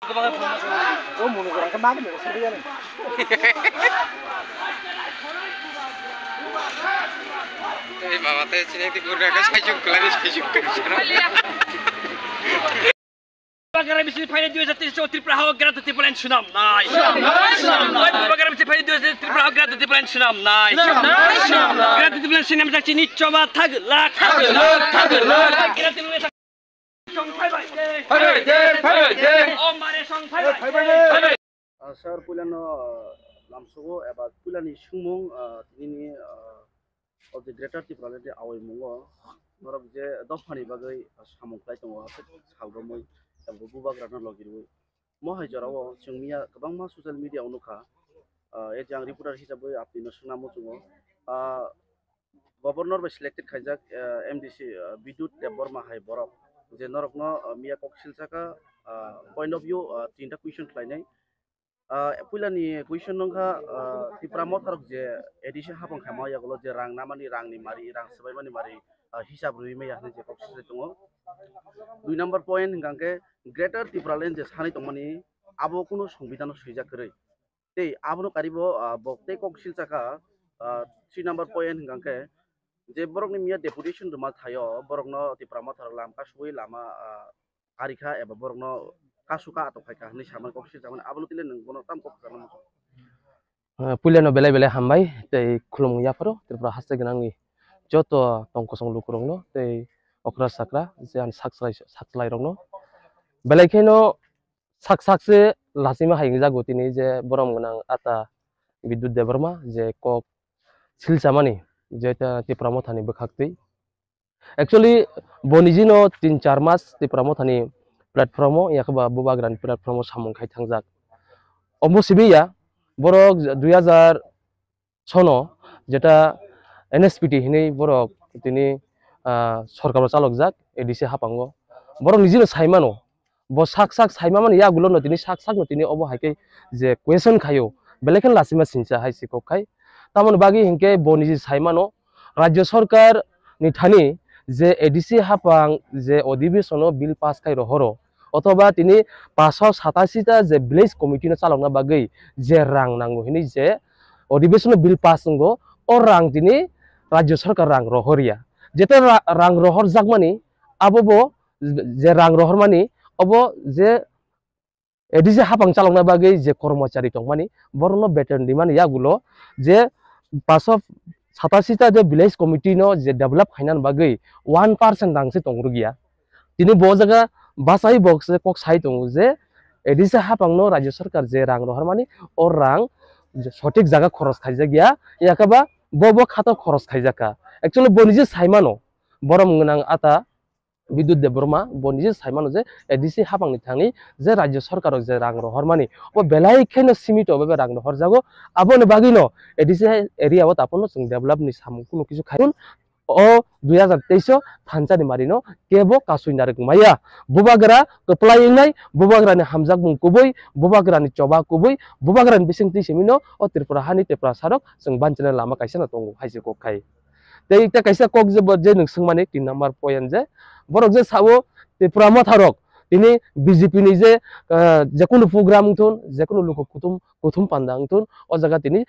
Oh, mulu orang kemana nih? Serian. Eh, bawa teh sini di gurga ke saya juga lagi Bagara bisa dipakai dua satu so triple hawa gerak triple and sunam nice. Bagara bisa dipakai dua triple hawa gerak triple and sunam nice. Gerak triple and sunam jadi coba tag lak. Gerak triple song bye bye. Oh mare song bye bye. Sir pulano lamsogo eba pulani sumung ini of the greater Tripoli away mungo norok je dofani bagai samung kai tongo saudamoi buba grana logiru mo hai jarawo chungmia kabangma social media unuka e jang reporter hisabai apni sunamo chungo governor by selected khajak MDC bidut deborma hai borok je norok no mia koksil saka point of view tinta question khlainai pulani question nongkha tipramo tharok je edition hapang khama yagulo je rang namani rang ni mari rang sabai mani mari hisab rui me yakne je koksil tongo 2 number point hingangke greater Tripoli je sani tongmani abo kuno সংবিধান সুইজা করে tei abono karibo bokte koksil saka 3 number point hingangke je borok ni mia deputation ruma thayo borok no tipramo tharok lam kasui lama arikha eba borok no kasuka atau kaika ni saman koksil saman abono tile nang bono tam kok kana Puliano belai belai hambai tei khulum ya paro Tripura haste gnangni joto tongkosong lukurong no tei okra sakra jan sakslai rong no belai kheno sakse lasima haing jago tini je borom gnang ata bidut deborma je kok silchamani jeta Tripura mothani bkhakti actually bonijino 3-4 mas Tripura mothani platformo yakba bubagran platformo samung khai thangjak ombo sibiya borok 2006 যেটা NSPT হিনে borok tini সরকার চালকজাক ADC হাপাঙ্গ borok নিজে সাইমানো bo sak saimamani ya gulo no tini sak no tini obo haike je question khayo belekan lasima sincha haisi kokkai tamon bagi hinke bo niji saimano rajya sarkar ni thani je ADC hapang je অধিবেশনো bill pass khai rohoro অথবা তিনি 587 টা যে village committee চালনা বাগৈ যে রাং নাঙ্গো হিনি যে অধিবেশন বিল পাস নাঙ্গো ও রাং তিনি রাজ্য সরকার রাং রহরিয়া যেটা রাং রহর জাগমানি আবো যে রাং রহর মানি অবো যে এডিসি হাপাং চালনা বাগৈ যে কর্মচারী টংমানি বরনো বেতন দিমানি ইয়াগুলো যে 587 টা যে ভিলেজ কমিটি নো যে ডেভেলপ খাইনান বাগৈ 1% রাংসে টংরুগিয়া তিনি ব জায়গা বাসাই বক্স কক সাই দङ যে এডিসি হাপাংনো রাজ্য সরকার যে রাং রহরমানি ও রাং সঠিক জায়গা খরচ খাইজা গিয়া ইয়াকাবা বব খাতা খরচ খাইজাকা एक्चुअली বনিজে সাইমানো বরম গনাং আতা বিদ্যুৎ দেববর্মা বনিজে সাইমানো যে এডিসি হাপাংনি থাঙি যে রাজ্য সরকার যে রাং রহরমানি ও বেলাই খেন সীমিত ভাবে রাং রহর জাগো আবনে বাগিনো এডিসি এরিয়াও তাপনো जों ডেভেলপ নি সামু কোনো কিছু খাইন o 2023 thanchani marino kebo kasuinarik maya bubagra keplai nai bubagra ni hamjak bung kubui bubagra ni coba kubui bubagra ni bisingti simino o Tripura hani Tripura sarok जों banchana lama kaisa na tongo haisi kokkai tei ta kaisa kok je nungsungmani 3 number point je borok je sawo Tripura motharok tini BJP ni je kono program thun je kono loko kutum pandang thun o jaga tini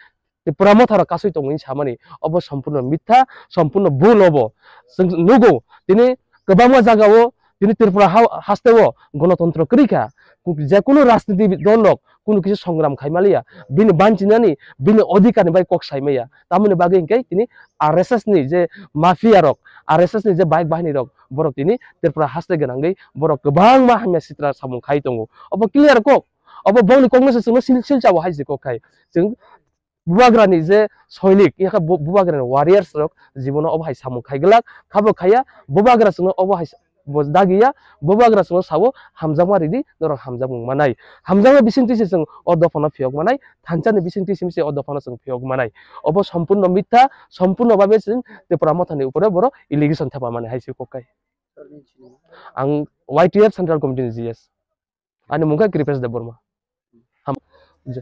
Tripura mothara kasui tongini samani obo সম্পূর্ণ মিথ্যা সম্পূর্ণ ভুল হবো নুগো তিনি গোबांमा জায়গাও তিনি Tripura হাস্তেও গণতন্ত্র করিখা যে কোনো রাজনীতি দলক কোনো কিছু সংগ্রাম খাইমালিয়া বিনি বানচিনানি বিনি অধিকারনি বাই কক সাইমাইয়া তামনি বাগে ইনকাই তিনি RSS ni যে মাফিয়া রক RSS ni যে বাইক বাহিনী রক বরক তিনি Tripura হাস্তে গনাঙ্গै বরক गोबांमा হামিয়া সিত্রা সামুং খাই দङ অব ক্লিয়ার কক অব বংনি কংগ্রেস जोंनो सिलचाव हाइजे kokkai जों bubagrani je soilik yaka bubagrani warriors rok jibono obhai samung khaiglak khabo khaya bubagra sung obhai bozdagiya bubagra sung sawo hamjamari di norok hamjamung manai hamjama bisingti se sung odofona phiyok manai thanchani bisingti simse odofona sung phiyok manai obo সম্পূর্ণ মিথ্যা সম্পূর্ণ ভাবে जों Tripura mothani upore boro allegation thapa mane haisi kokkai ang YTF central committee GS ani mungka Kripesh Deborma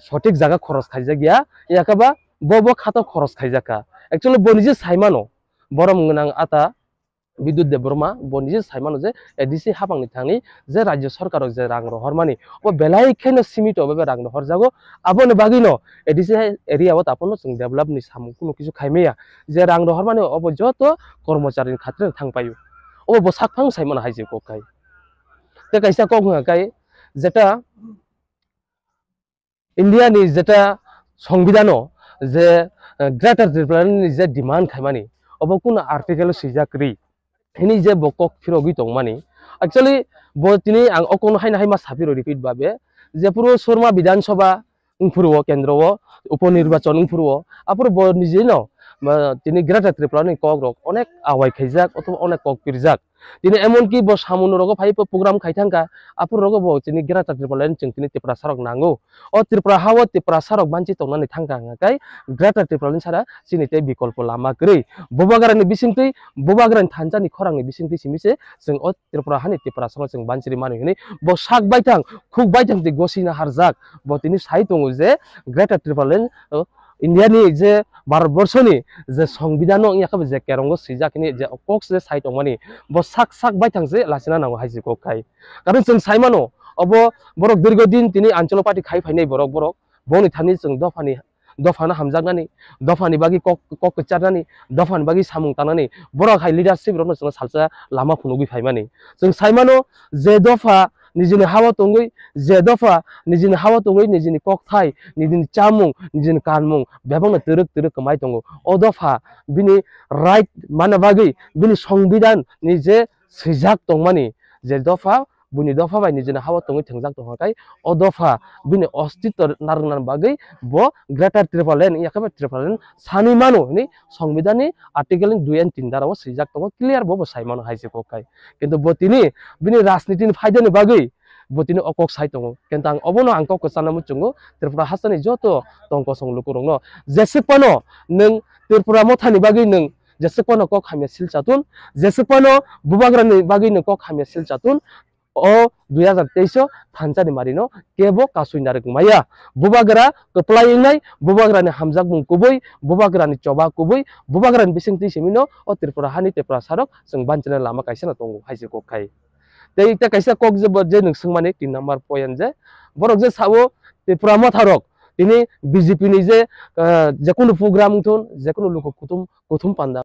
সঠিক জায়গা খরচ খাইজা গিয়া ইয়াকাবা Bob খাতা খরচ খাইজাকা एक्चुअली বনিজে সাইমানো বরম গনাং আতা বিদ্যুৎ দেববর্মা bo নিজে সাইমানো যে এডিসি হাপাংনি থাংনি যে রাজ্য সরকারক যে রাং রহরমানি ও বেলাই খেনো সীমিত ভাবে রাং রহরজাগো আবনে বাগিনো এডিসি এরিয়াও তাপনো जों डेभेलप नि सामु कुनु किछु खाइमेया जे रां रहरमानि अब जत कर्मचारिनि खातिर थांपायो ও bo sakphang saimano haije ko kai te kaisa kok kai যেটা ইন্ডিয়া নি যেটা সংবিধানো যে গ্রেটার ট্রিপুরানি যে ডিমান্ড খাইমানি অব কোন আর্টিকেল সিজাকরি হিনি যে বকক ফিরগি তংমানি actually bo tini ang okono haina haima sapiro repeat babe je puro Sharma বিধানসভা উংফুরো কেন্দ্রও উপনির্বাচন উংফুরো আপর bo নিজে ন তিনি গ্রেটার ট্রিপুরানি কক রক অনেক আওয়াই খাইজাক অথবা অনেক কক পিরজাক তিনি এমন কি bo সামুন রগ ফাইপ প্রোগ্রাম খাইথাঙ্কা আপর রগ bo তিনি গ্রেটার ট্রিপুরানি চিং তিনি ত্রিপুরা সারক নাঙ্গো ও ত্রিপুরা হাওয়া ত্রিপুরা সারক বানচি তংনানি থাঙ্কা গাই গ্রেটার ট্রিপুরানি সারা চিনিতে বিকল্প লামা গ্রই ববাগারানি বিসিংতै ববাগারানি থানজাनि খরাংनि बिसिंथि सिमिसे जों अ त्रिपुरा हानि त्रिपुरा साव जों बानसिरि मानि हनि ब साक बायथां खुक बायथां दि गसिना हारजाक ब तिनि साइ दङ जे ग्रेटार त्रिपुरालेन इन्डियानि जे भारतबर्षनि जे संविधानो याखा जे केरंगो सिजाकनि जे कक्स जे साइ दङमानि ब साक साक बायथां जे लासिना नांगौ हाइजि कखाय कारण जों साइमानो अब बरक दीर्घदिन तिनि आंचल पार्टी खाइ फाइनाय बरक बरक बनि थानि जों दफाना हामजागनानै दफानि बागि कक चारनानै दफानि बागि सामुं तानानै बरक हाइ लिडारशिप रनो जों सालसा लामा फुनुगि फाइमानि जों साइमानो जे दफा निजिनि हावा तंगै जे दफा निजिनि हावा तंगै निजिनि कक थाइ निजिनि चामुं निजिनि कानमुं बेबांनो तरक कमाय दंगो अ दफा बिनि राइट माने बागि बिनि संविधान नि जे सिजाक तंमानि जे दफा बुनि दफा बाय निजिनि हावा तंगै थंजाक दंहाय अ दफा बिनि अस्तित्व नारनान बागै bo greater tripollen yakaba tripollen sani mano ni সংবিধানनि आर्टिकल 2 and 3 दाराव सिजाक दङ क्लियर bo साइमानो हाइजे कोखाय किन्तु bo tini bini राजनीतिनि फायदानि बागै bo tini okok sai दङ किन्तु आं अबनो आं कक सानामु चंगो त्रिपुरा हासानि जतो तंको संलुको रंनो जेसेपनो नों त्रिपुरा मथानि बागै नों जेसेपनो कक खामिया सिलचातुन जेसेपनो बुबाग्रानि बागै नों कक खामिया सिलचातुन o 2023 थानजानि मारिनो केबो कासुइनार गमाया बुबाग्रा कप्लायनाय बुबाग्रानि हामजाक मुं कुबै बुबाग्रानि चबा कुबै बुबाग्रानि बिसिंथि सिमिनो ओ त्रिपुरा हानि त्रिपुरा सारक जों बानचना लामा काइसना दङ हाइजे कोखाय दैता काइसा कक जे नों सोंमाने 3 नम्बर पॉइंट जे बरक जे सावो त्रिपुरा मथारक तिनि बीजेपी नि जे जेकुनु प्रोग्राम थुन जेकुनु लोक कुथुम पान्दा